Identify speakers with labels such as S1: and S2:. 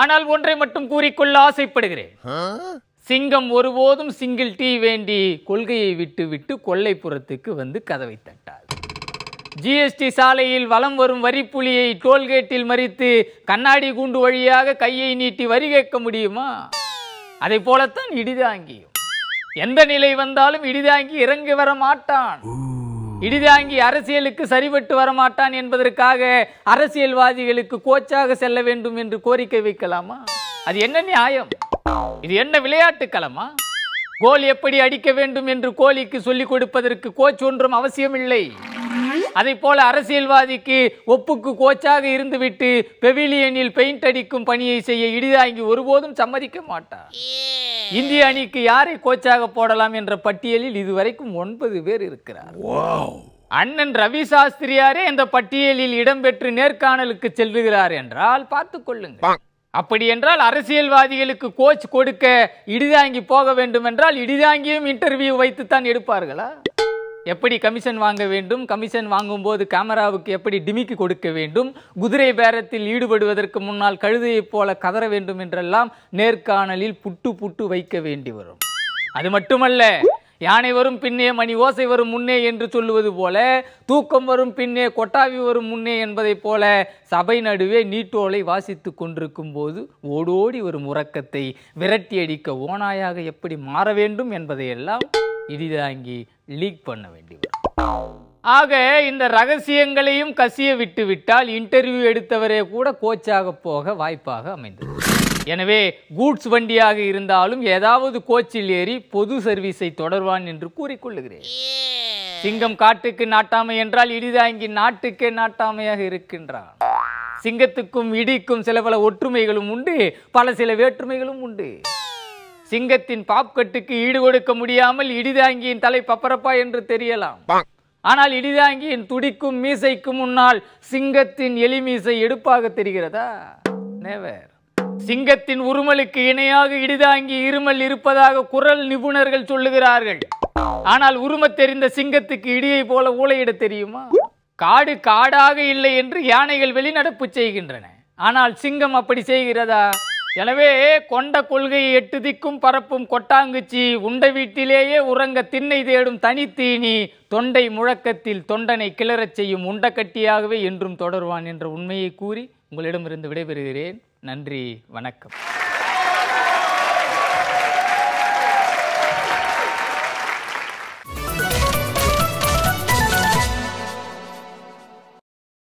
S1: ஆனால் ஒன்றை மட்டும் கூறிக்கொள்ள ஆசைப்படுகிறேன். சிங்கம் ஒருபோதும் சிங்கிள் டீ வேண்டி கொள்கையை விட்டு கொல்லைப்புறத்துக்கு வந்து கதவை தட்டார். ஜிஎஸ்டி சாலையில் வலம் வரும் வரிப்புலியை டோல்கேட்டில் மறித்து கண்ணாடி கூண்டு வழியாக கையை நீட்டி வரி கேட்க முடியுமா? அதை போலத்தான் இடிதாங்கியும் எந்த நிலை வந்தாலும் இடிதாங்கி இறங்கி வர மாட்டான். இடிதாங்கி அரசியலுக்கு சரிபட்டு வரமாட்டான் என்பதற்காக அரசியல்வாதிகளுக்கு கோச்சாக செல்ல வேண்டும் என்று கோரிக்கை வைக்கலாமா? அது என்ன நியாயம்? இது என்ன விளையாட்டு களமா? கோல் எப்படி அடிக்க வேண்டும் என்று கோலிக்கு சொல்லிக் கொடுப்பதற்கு கோச் ஒன்றும் அவசியமில்லை. அதை போல அரசியல்வாதிக்கு ஒப்புக்கு கோச்சாக இருந்துவிட்டு பெவிலியனில் பெயிண்ட் அடிக்கும் பணியை செய்ய இடிதாங்கி ஒருபோதும் சம்மதிக்க மாட்டார். இந்திய அணிக்கு யாரை கோச்சாக போடலாம் என்ற பட்டியலில் இதுவரைக்கும் 9 பேர் இருக்கிறார். அண்ணன் ரவி சாஸ்திரியாரே இந்த பட்டியலில் இடம்பெற்று நேர்காணலுக்கு செல்லுகிறார் என்றால் பார்த்துக் கொள்ளுங்கள். அப்படி என்றால் அரசியல்வாதிகளுக்கு கோச் கொடுக்க இடிதாங்கி போக வேண்டும் என்றால் இடிதாங்கியும் இன்டர்வியூ வைத்துத்தான் எடுப்பார்களா? எப்படி கமிஷன் வாங்க வேண்டும், கமிஷன் வாங்கும்போது கேமராவுக்கு எப்படி டிமிக்கி கொடுக்க வேண்டும், குதிரை பேரத்தில் ஈடுபடுவதற்கு முன்னால் கழுதையைப் போல கதற வேண்டும் என்றெல்லாம் நேர்காணலில் புட்டு வைக்க வேண்டி வரும். அது மட்டுமல்ல, யானை வரும் பின்னே மணி ஓசை வரும் முன்னே என்று சொல்லுவது போல, தூக்கம் வரும் பின்னே கொட்டாவி வரும் முன்னே என்பதைப் போல சபை நடுவே நீட்டோலை வாசித்து கொண்டிருக்கும் போது ஓடோடி வரும் உறக்கத்தை விரட்டி அடிக்க ஓநாயாக எப்படி மாற வேண்டும் என்பதையெல்லாம் இடிதாங்கி லீக் பண்ண வேண்டி வரும். ஆக இந்த ரகசியங்களையும் கசிய விட்டுவிட்டால் இன்டர்வியூ எடுத்தவரே கூட கோச்சாக போக வாய்ப்பாக அமைந்தது. எனவே கூட்ஸ் வண்டியாக இருந்தாலும் ஏதாவது கோச்சில் ஏறி பொது சர்வீஸை தொடர்வான் என்று கூறிக்கொள்ளுகிறேன். சிங்கம் காட்டுக்கு நாட்டாமை என்றால் இடிதாங்கி நாட்டுக்கே நாட்டாமையாக இருக்கின்றான். சிங்கத்துக்கும் இடிக்கும் சில பல ஒற்றுமைகளும் உண்டு, சில வேற்றுமைகளும் உண்டு. சிங்கத்தின் பாப்கட்டுக்கு ஈடு கொடுக்க முடியாமல் இடிதாங்கியின் தலை பப்பரப்பா என்று தெரியலாம். ஆனால் இடிதாங்கியின் துடிக்கும் மீசைக்கு முன்னால் சிங்கத்தின் எலிமீசை எடுப்பாக தெரிகிறதா? நெவர். சிங்கத்தின் உருமலுக்கு இணையாக இடிதாங்கி இருமல் இருப்பதாக குரல் நிபுணர்கள் சொல்லுகிறார்கள். ஆனால் உரும தெரிந்த சிங்கத்துக்கு இடியை போல ஊளையிட தெரியுமா? காடு காடாக இல்லை என்று யானைகள் வெளிநடப்பு செய்கின்றன. ஆனால் சிங்கம் அப்படி செய்கிறதா? எனவே கொண்ட கொள்கையை 8 திக்கும் பரப்பும் கொட்டாங்குச்சி உண்ட வீட்டிலேயே உறங்க திண்ணை தேடும் தனித்தீனி தொண்டை முழக்கத்தில் தொண்டனை கிளறச் செய்யும் உண்டக்கட்டியாகவே என்றும் தொடர்வான் என்ற உண்மையை கூறி உங்களிடமிருந்து விடைபெறுகிறேன். நன்றி, வணக்கம்.